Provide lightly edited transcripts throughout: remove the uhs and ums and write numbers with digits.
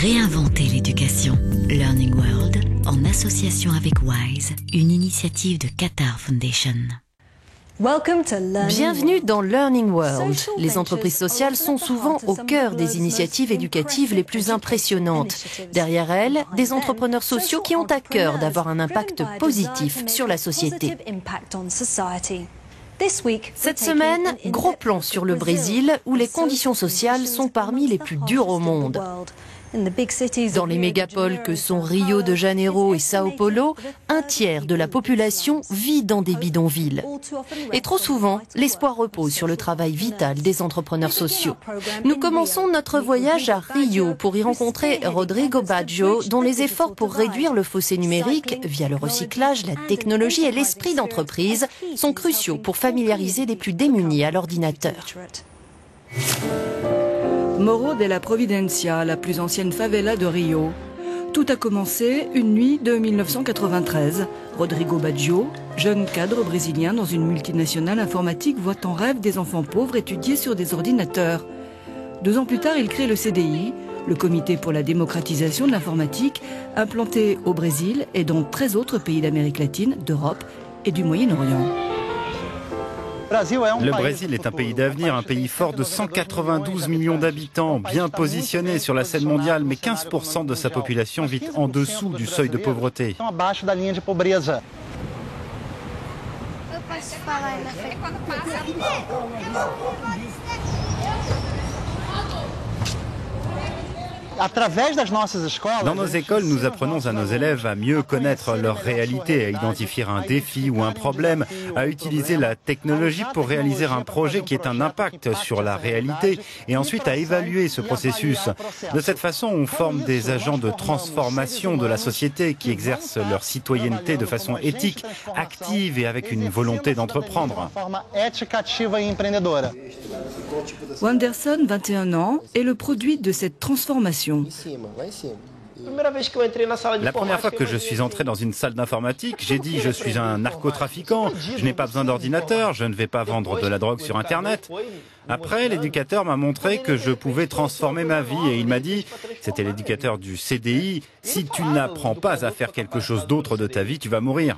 Réinventer l'éducation. Learning World, en association avec WISE, une initiative de Qatar Foundation. Bienvenue dans Learning World. Les entreprises sociales sont souvent au cœur des initiatives éducatives les plus impressionnantes. Derrière elles, des entrepreneurs sociaux qui ont à cœur d'avoir un impact positif sur la société. Cette semaine, gros plan sur le Brésil, où les conditions sociales sont parmi les plus dures au monde. Dans les mégapoles que sont Rio de Janeiro et Sao Paulo, un tiers de la population vit dans des bidonvilles. Et trop souvent, l'espoir repose sur le travail vital des entrepreneurs sociaux. Nous commençons notre voyage à Rio pour y rencontrer Rodrigo Baggio, dont les efforts pour réduire le fossé numérique, via le recyclage, la technologie et l'esprit d'entreprise, sont cruciaux pour familiariser les plus démunis à l'ordinateur. Morro de la Providencia, la plus ancienne favela de Rio. Tout a commencé une nuit de 1993. Rodrigo Baggio, jeune cadre brésilien dans une multinationale informatique, voit en rêve des enfants pauvres étudier sur des ordinateurs. 2 ans plus tard, il crée le CDI, le Comité pour la démocratisation de l'informatique, implanté au Brésil et dans 13 autres pays d'Amérique latine, d'Europe et du Moyen-Orient. Le Brésil est un pays d'avenir, un pays fort de 192 millions d'habitants, bien positionné sur la scène mondiale, mais 15% de sa population vit en dessous du seuil de pauvreté. Dans nos écoles, nous apprenons à nos élèves à mieux connaître leur réalité, à identifier un défi ou un problème, à utiliser la technologie pour réaliser un projet qui ait un impact sur la réalité et ensuite à évaluer ce processus. De cette façon, on forme des agents de transformation de la société qui exercent leur citoyenneté de façon éthique, active et avec une volonté d'entreprendre. Wanderson, 21 ans, est le produit de cette transformation. La première fois que je suis entré dans une salle d'informatique, j'ai dit je suis un narcotrafiquant, je n'ai pas besoin d'ordinateur, je ne vais pas vendre de la drogue sur Internet. Après, l'éducateur m'a montré que je pouvais transformer ma vie et il m'a dit, c'était l'éducateur du CDI, si tu n'apprends pas à faire quelque chose d'autre de ta vie, tu vas mourir.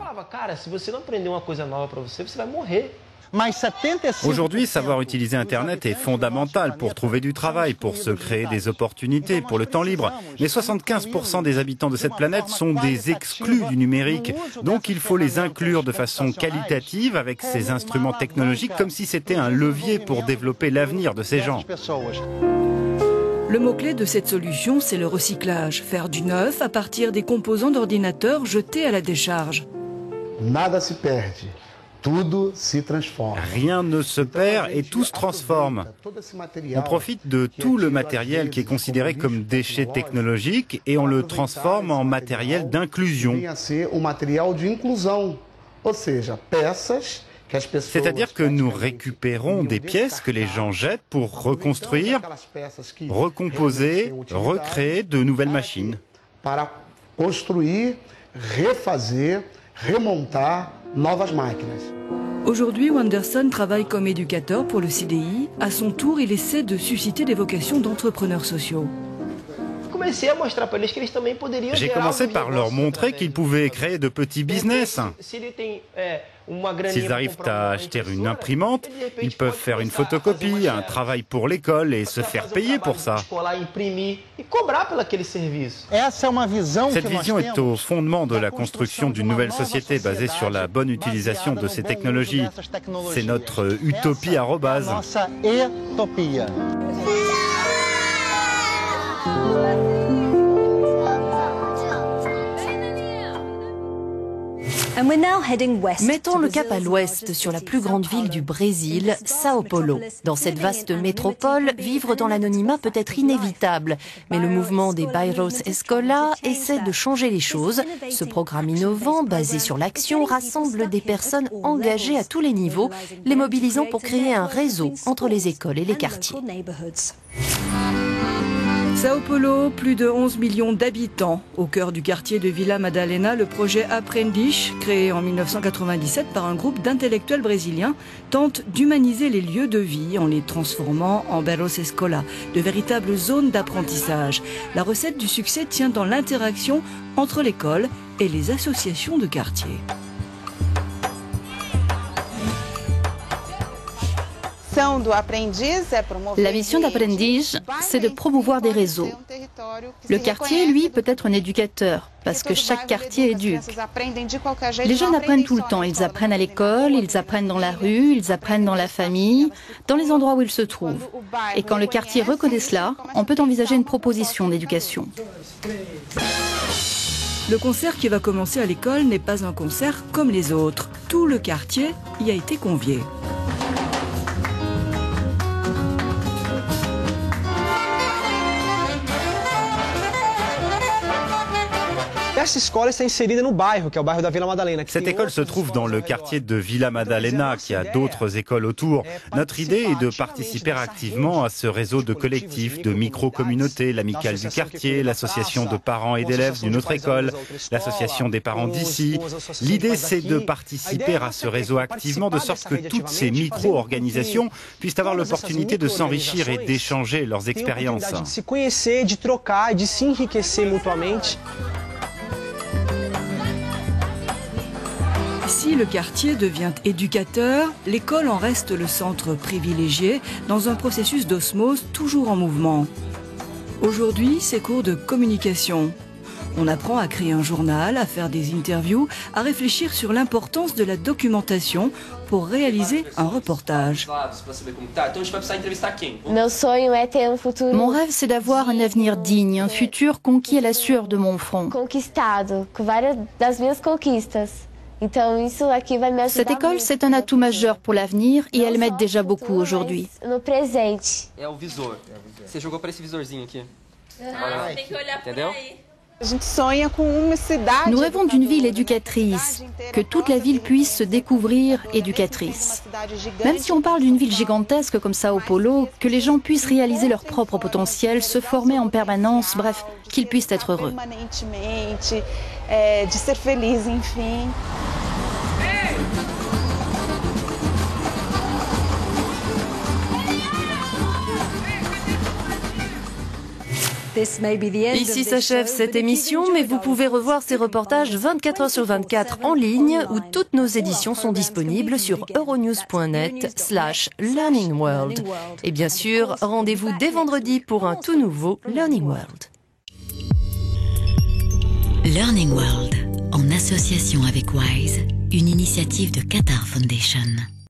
Aujourd'hui, savoir utiliser Internet est fondamental pour trouver du travail, pour se créer des opportunités, pour le temps libre. Mais 75% des habitants de cette planète sont des exclus du numérique. Donc il faut les inclure de façon qualitative avec ces instruments technologiques comme si c'était un levier pour développer l'avenir de ces gens. Le mot-clé de cette solution, c'est le recyclage. Faire du neuf à partir des composants d'ordinateur jetés à la décharge. Nada se perde. Rien ne se perd et tout se transforme. On profite de tout le matériel qui est considéré comme déchet technologique et on le transforme en matériel d'inclusion. C'est-à-dire que nous récupérons des pièces que les gens jettent pour reconstruire, recomposer, recréer de nouvelles machines. Aujourd'hui, Wanderson travaille comme éducateur pour le CDI. À son tour, il essaie de susciter des vocations d'entrepreneurs sociaux. J'ai commencé par leur montrer qu'ils pouvaient créer de petits business. S'ils arrivent à acheter une imprimante, ils peuvent faire une photocopie, un travail pour l'école et se faire payer pour ça. Cette vision est au fondement de la construction d'une nouvelle société basée sur la bonne utilisation de ces technologies. C'est notre utopie à rebase. Mettons le cap à l'ouest, sur la plus grande ville du Brésil, Sao Paulo. Dans cette vaste métropole, vivre dans l'anonymat peut être inévitable. Mais le mouvement des Bairros Escola essaie de changer les choses. Ce programme innovant, basé sur l'action, rassemble des personnes engagées à tous les niveaux, les mobilisant pour créer un réseau entre les écoles et les quartiers. Sao Paulo, plus de 11 millions d'habitants. Au cœur du quartier de Vila Madalena, le projet Aprendiz, créé en 1997 par un groupe d'intellectuels brésiliens, tente d'humaniser les lieux de vie en les transformant en berros escola, de véritables zones d'apprentissage. La recette du succès tient dans l'interaction entre l'école et les associations de quartier. La mission d'Aprendiz, c'est de promouvoir des réseaux. Le quartier, lui, peut être un éducateur, parce que chaque quartier éduque. Les jeunes apprennent tout le temps. Ils apprennent à l'école, ils apprennent dans la rue, ils apprennent dans la famille, dans les endroits où ils se trouvent. Et quand le quartier reconnaît cela, on peut envisager une proposition d'éducation. Le concert qui va commencer à l'école n'est pas un concert comme les autres. Tout le quartier y a été convié. Cette école se trouve dans le quartier de Vila Madalena, qui a d'autres écoles autour. Notre idée est de participer activement à ce réseau de collectifs, de micro-communautés, l'amicale du quartier, l'association de parents et d'élèves d'une autre école, l'association des parents d'ici. L'idée, c'est de participer à ce réseau activement, de sorte que toutes ces micro-organisations puissent avoir l'opportunité de s'enrichir et d'échanger leurs expériences. Si le quartier devient éducateur, l'école en reste le centre privilégié dans un processus d'osmose toujours en mouvement. Aujourd'hui, c'est cours de communication. On apprend à créer un journal, à faire des interviews, à réfléchir sur l'importance de la documentation pour réaliser un reportage. Mon rêve, c'est d'avoir un avenir digne, un futur conquis à la sueur de mon front. Cette école, c'est un atout majeur pour l'avenir et elle m'aide déjà beaucoup aujourd'hui. Nous rêvons d'une ville éducatrice, que toute la ville puisse se découvrir éducatrice. Même si on parle d'une ville gigantesque comme Sao Paulo, que les gens puissent réaliser leur propre potentiel, se former en permanence, bref, qu'ils puissent être heureux. Ici s'achève cette émission, mais vous pouvez revoir ces reportages 24 heures sur 24 en ligne, où toutes nos éditions sont disponibles sur euronews.net/learningworld. Et bien sûr, rendez-vous dès vendredi pour un tout nouveau Learning World. Learning World, en association avec WISE, une initiative de Qatar Foundation.